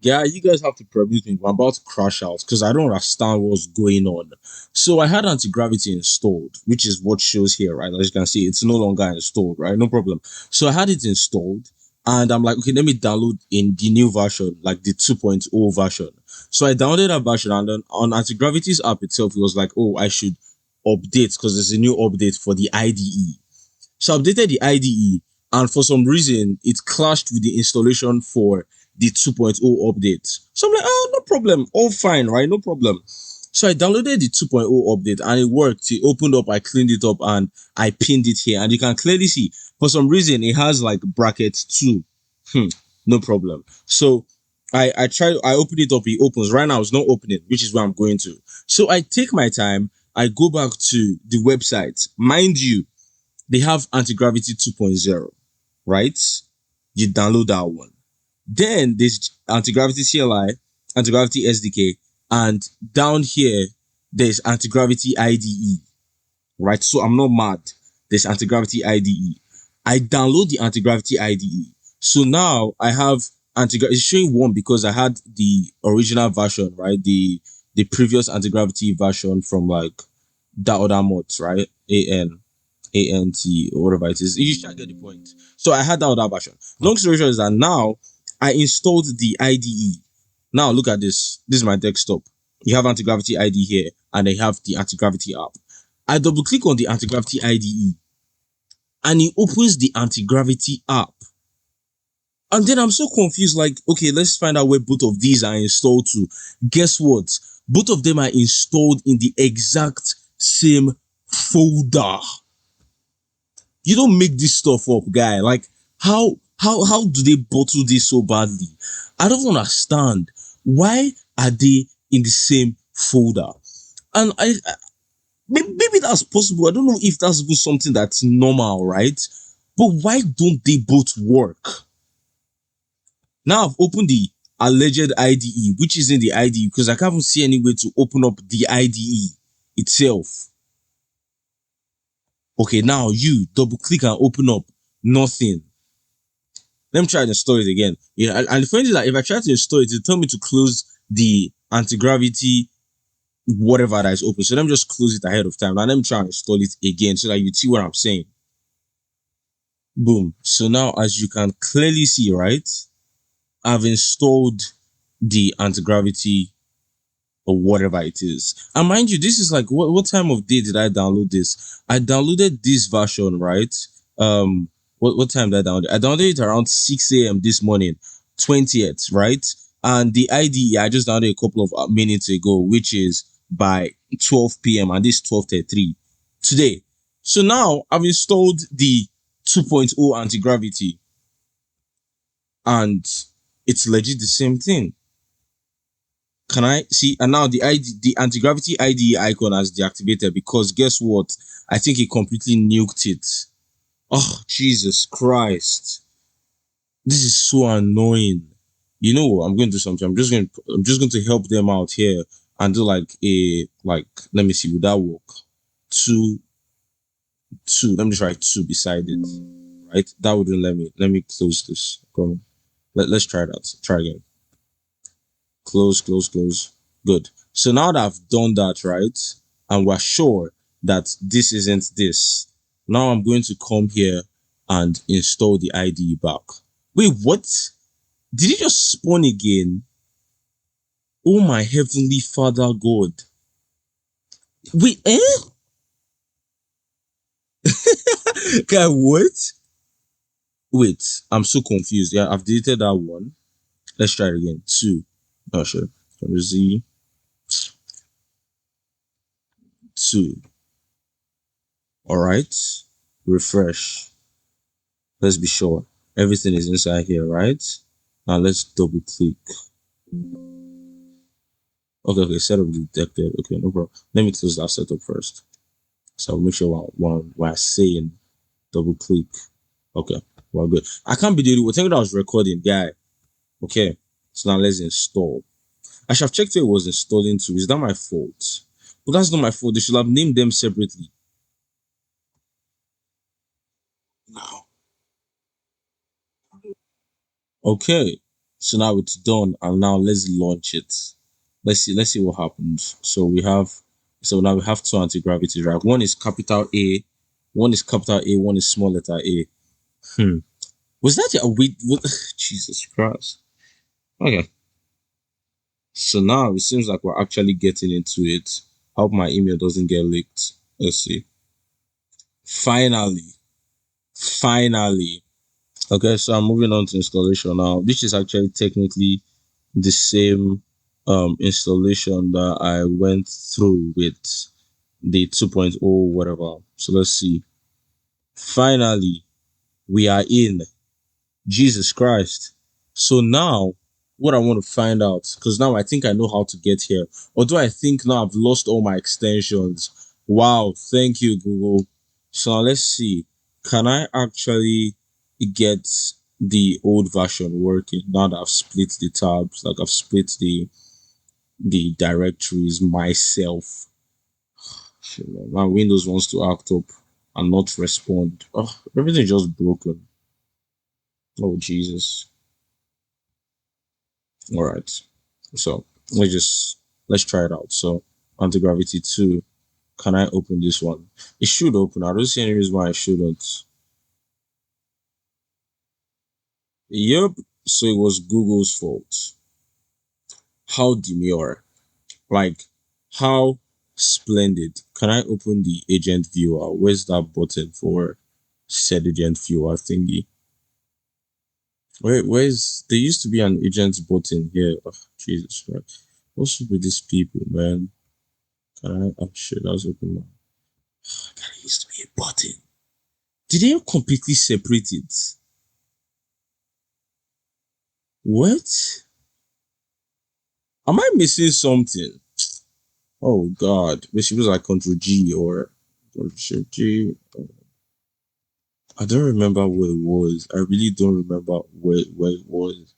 Yeah, you guys have to permit me. I'm about to crash out because I don't understand what's going on. So I had anti-gravity installed, which is what shows here, right? As you can see, it's no longer installed, right? No problem. So I had it installed and I'm like, okay, let me download in the new version, like the 2.0 version. So I downloaded that version and then on anti-gravity's app itself, it was like, oh, I should update because there's a new update for the IDE. So I updated the IDE and for some reason it clashed with the installation for the 2.0 update. So I'm like, oh, no problem. All fine, right? No problem. So I downloaded the 2.0 update and it worked. It opened up, I cleaned it up and I pinned it here. And you can clearly see for some reason it has like brackets 2. No problem. So I opened it up, it opens. Right now it's not opening, which is where I'm going to. So I take my time, I go back to the website. Mind you, they have Antigravity 2.0, right? You download that one. Then there's Antigravity CLI, Antigravity SDK, and down here there's Antigravity IDE, right? So I'm not mad. There's Antigravity IDE. I download the Antigravity IDE. So now I have Antigravity. It's showing 1 because I had the original version, right? The previous Antigravity version from like that other mods, right? ANT or whatever it is. You should get the point. So I had that other version. Long story short is that now I installed the IDE. Now look at this. This is my desktop. You have Antigravity IDE here, and I have the Antigravity app. I double click on the Antigravity IDE, and it opens the Antigravity app. And then I'm so confused, like, okay, let's find out where both of these are installed to. Guess what? Both of them are installed in the exact same folder. You don't make this stuff up, guy. Like, how do they bottle this so badly? I don't understand. Why are they in the same folder? And maybe that's possible. I don't know if that's even something that's normal, right? But why don't they both work? Now I've opened the alleged IDE, which is in the IDE, because I can't see any way to open up the IDE itself. Okay, now you double click and open up, nothing. Let me try to install it again. Yeah, and the funny thing is that if I try to install it, it'll tell me to close the anti-gravity whatever that is open. So let me just close it ahead of time. Now let me try and install it again so that you see what I'm saying. Boom. So now as you can clearly see, right, I've installed the anti-gravity or whatever it is. And mind you, this is like what time of day did I download this? I downloaded this version, right? What time did I download it? I downloaded it around 6 a.m. this morning, 20th, right? And the IDE I just downloaded a couple of minutes ago, which is by 12 p.m. and this 12:33 today. So now I've installed the 2.0 anti-gravity and it's legit the same thing. Can I see? And now the anti-gravity IDE icon has deactivated because guess what? I think it completely nuked it. Oh, Jesus Christ. This is so annoying. You know what? I'm going to do something. I'm just going to help them out here and do like let me see, would that work? Two. Let me just write 2 beside it. Right? That wouldn't let me close this. Come on. Let's try that. Try again. Close. Good. So now that I've done that, right, and we're sure that this isn't this, now I'm going to come here and install the IDE back. Wait, what? Did it just spawn again? Oh my heavenly Father God. Wait, Okay, what? Wait, I'm so confused. Yeah, I've deleted that one. Let's try it again. 2. Not sure. Z 2. All right. Refresh. Let's be sure everything is inside here, right? Now let's double click. Okay, setup detected. Okay, no problem. Let me close that setup first. So make sure while saying double click. Okay, well, good. I can't be doing it. Think that I was recording, guy. Okay, so now let's install. I should have checked it was installing too. Is that my fault? But that's not my fault. They should have named them separately. Now. Okay, So now it's done, and now let's launch it. Let's see what happens. So now we have two anti-gravity, right? One is capital A, one is capital A, one is small letter A. Was that a wait? Jesus Christ. Okay. So now it seems like we're actually getting into it. I hope my email doesn't get leaked. Let's see. Finally. Okay, so I'm moving on to installation now. This is actually technically the same installation that I went through with the 2.0 whatever. So let's see. Finally, we are in. Jesus Christ. So now, what I want to find out, because now I think I know how to get here. Although I think now I've lost all my extensions. Wow, thank you, Google. So now let's see. Can I actually get the old version working now that I've split the tabs, like I've split the directories myself? Shit, man. Now Windows wants to act up and not respond. Oh, everything just broken. Oh Jesus. All right. So let's try it out. So Antigravity 2. Can I open this one? It should open. I don't see any reason why I shouldn't. Yep. So it was Google's fault. How demure. Like, how splendid. Can I open the agent viewer? Where's that button for said agent viewer thingy? Where's there used to be an agent button here? Oh, Jesus Christ. What's up with these people, man? Can I? Oh shit, that was open. There used to be a button. Did they completely separate it? What? Am I missing something? Oh God. Maybe she was like Control G or Control G. I don't remember where it was. I really don't remember where it was.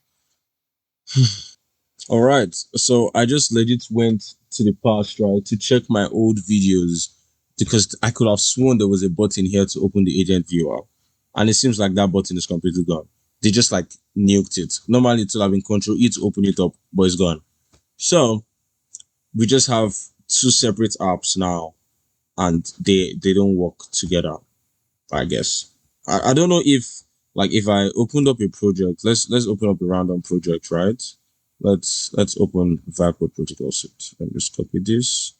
All right. So I just legit went to the past, right, to check my old videos because I could have sworn there was a button here to open the agent viewer. And it seems like that button is completely gone. They just like nuked it. Normally it would have been Control E to open it up, but it's gone. So we just have two separate apps now and they don't work together, I guess. I don't know if like if I opened up a project, let's open up a random project, right? Let's open Vibe project also. Let me just copy this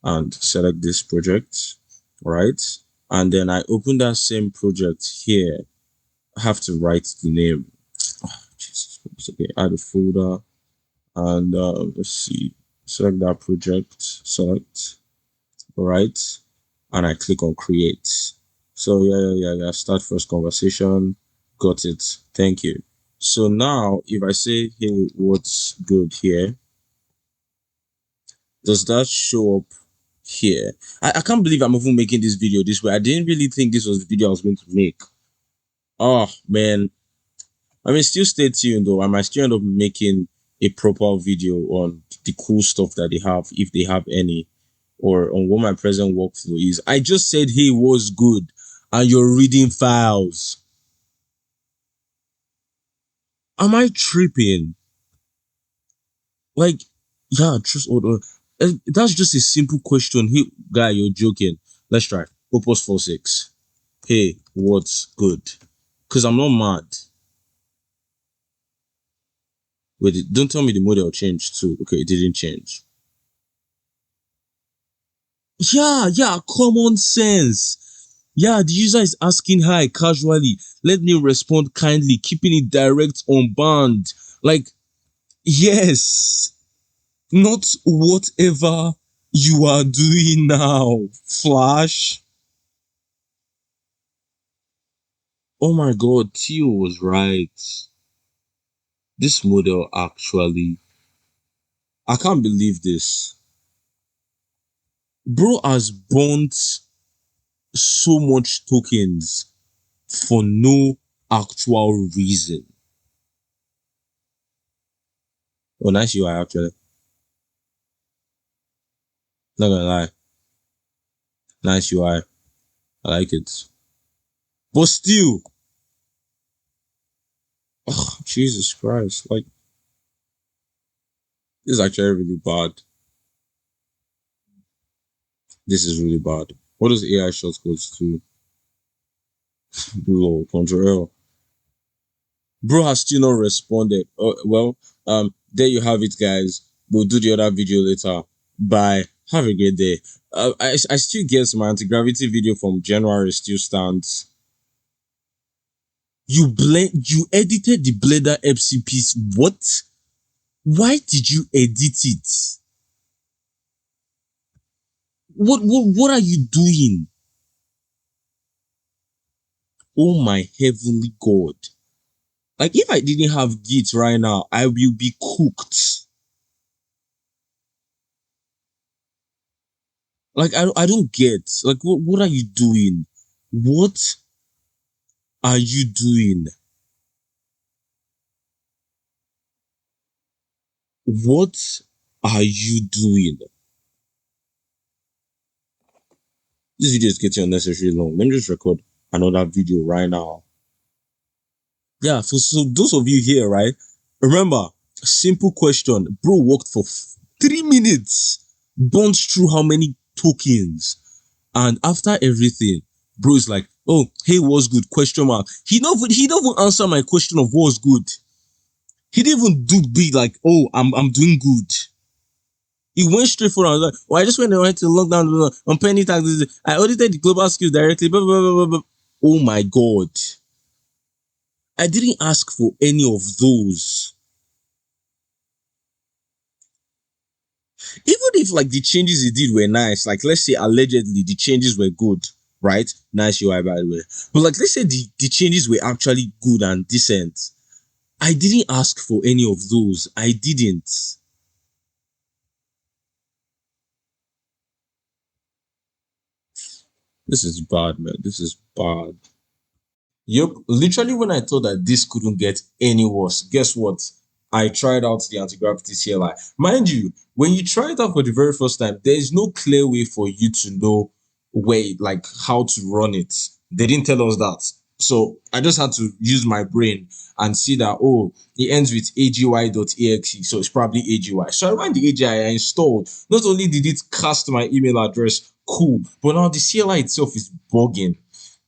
and select this project, right? And then I open that same project here. I have to write the name. Oh, Jesus Christ. Okay, add a folder and let's see. Select that project, select, all right, and I click on create. So yeah. Start first conversation. Got it. Thank you. So now if I say, hey, what's good here? Does that show up here? I can't believe I'm even making this video this way. I didn't really think this was the video I was going to make. Oh man. I mean, still stay tuned though. I might still end up making a proper video on the cool stuff that they have, if they have any, or on what my present workflow is. I just said, hey, what's good? And you're reading files. Am I tripping? Like, yeah, just hold on. That's just a simple question. Hey, guy, you're joking. Let's try. Opus 46. Hey, what's good? Because I'm not mad. Wait, don't tell me the model changed too. Okay, it didn't change. Yeah, common sense. Yeah, the user is asking hi casually. Let me respond kindly, keeping it direct on band. Like, yes, not whatever you are doing now, Flash. Oh my god, Theo was right. This model actually, I can't believe this. Bro has burnt so much tokens for no actual reason. Oh, nice UI actually. Not gonna lie. Nice UI. I like it. But still, oh, Jesus Christ. Like, This is actually really bad. This is really bad. What does AI shortcuts to low control? Bro has still not responded. Well, there you have it, guys. We'll do the other video later. Bye. Have a great day. I still guess my anti-gravity video from January still stands. You edited the Blender FC piece. What? Why did you edit it? What are you doing? Oh my heavenly God. Like, if I didn't have Git right now, I will be cooked. Like, I don't get. Like, what are you doing? What are you doing? What are you doing? This video is getting unnecessarily long. Let me just record another video right now. Yeah, so those of you here, right? Remember, simple question. Bro worked for 3 minutes, bounced through how many tokens, and after everything, bro is like, "Oh, hey, what's good?" Question mark. He don't even answer my question of what's good. He didn't even do big like, "Oh, I'm doing good." He went straight for it. I was like, "Oh, I just went to lockdown on penny taxes. I audited the global skills directly." Blah, blah, blah, blah, blah. Oh my God. I didn't ask for any of those. Even if like the changes he did were nice, like let's say allegedly the changes were good, right? Nice UI by the way. But like let's say the changes were actually good and decent. I didn't ask for any of those. I didn't. This is bad, man. This is bad. Yep, literally when I thought that this couldn't get any worse, guess what? I tried out the anti-gravity CLI. Mind you, when you try it out for the very first time, there is no clear way for you to know like how to run it. They didn't tell us that. So I just had to use my brain and see that, oh, it ends with AGY.exe, so it's probably AGY. So I ran the AGI I installed. Not only did it cast my email address, cool, but now the CLI itself is bugging.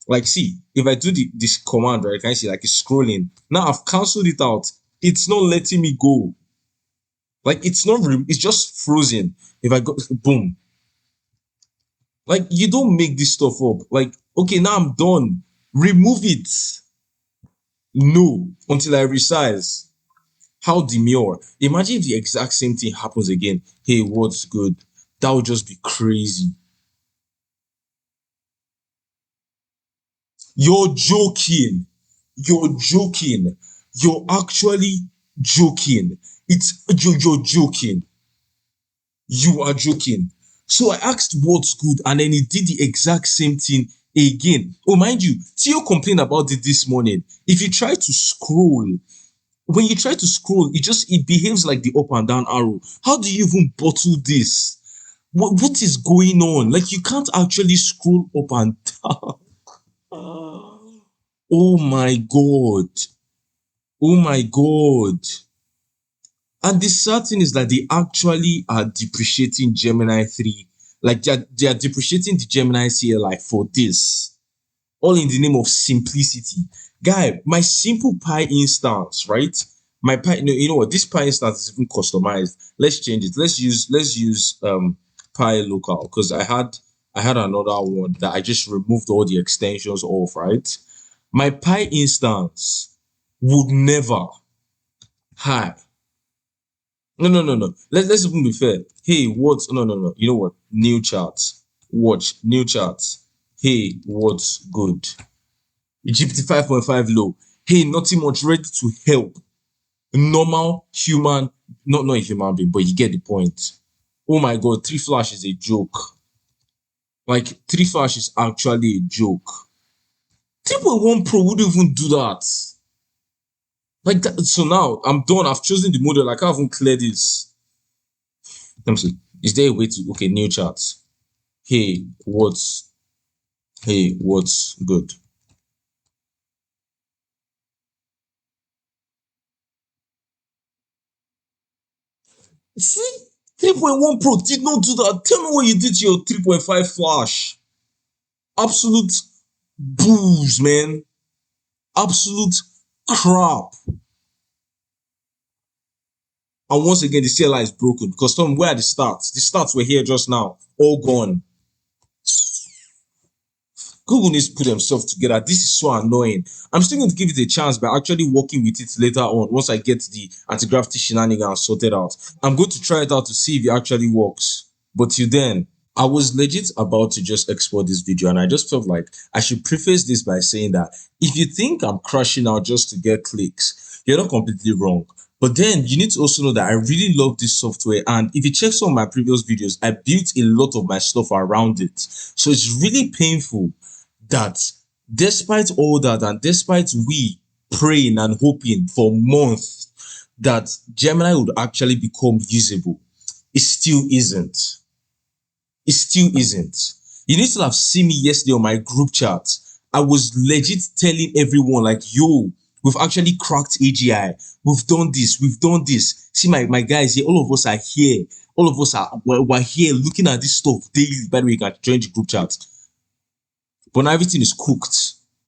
Like, see, if I do this command, right, can you see like it's scrolling? Now I've cancelled it out. It's not letting me go. Like, it's not, it's just frozen. If I go, boom. Like, you don't make this stuff up. Like, okay, now I'm done. Remove it. No, until I resize. How demure. Imagine if the exact same thing happens again. Hey, what's good? That would just be crazy. You're joking. You're joking. You're actually joking. You're joking. You are joking. So I asked what's good, and then he did the exact same thing again. Oh, mind you, Theo complained about it this morning. If you try to scroll, when you try to scroll, it behaves like the up and down arrow. How do you even bottle this? What is going on? Like, you can't actually scroll up and down. Oh my God. Oh my God. And the sad thing is that they actually are depreciating Gemini 3. Like, they are depreciating the Gemini CLI for this. All in the name of simplicity. Guy, my simple Pi instance, right? My Pi, you know what? This Pi instance is even customized. Let's change it. Let's use Pi local, because I had another one that I just removed all the extensions off, right? My Pi instance would never. Hi. No. Let's even be fair. Hey, what's no. You know what? New charts. Watch new charts. Hey, what's good? GPT 5.5 low. Hey, nothing much. Ready to help. Normal human, not a human being, but you get the point. Oh my God, 3 Flash is a joke. Like, 3 Flash is actually a joke. 3.1 Pro would even do that. Like that. So now I'm done. I've chosen the model. I can't even clear this. Let me see. Is there a way to, okay, new charts? Hey, what's good? See, 3.1 Pro did not do that. Tell me what you did to your 3.5 Flash. Absolute booze, man. Absolute crap. And once again, the CLI is broken because where are the stats? The stats were here just now, all gone. Google needs to put themselves together. This is so annoying. I'm still going to give it a chance by actually working with it later on once I get the anti-gravity shenanigans sorted out. I'm going to try it out to see if it actually works. But till then, I was legit about to just export this video and I just felt like I should preface this by saying that if you think I'm crashing out just to get clicks, you're not completely wrong. But then you need to also know that I really love this software, and if you check some of my previous videos, I built a lot of my stuff around it. So it's really painful that despite all that and despite we praying and hoping for months that Gemini would actually become usable, it still isn't. It still isn't. You need to have seen me yesterday on my group chat. I was legit telling everyone like, yo, we've actually cracked AGI. We've done this. We've done this. See my guys here. All of us are here. All of us we're here looking at this stuff daily. By the way, you can join the group chat. But now everything is cooked.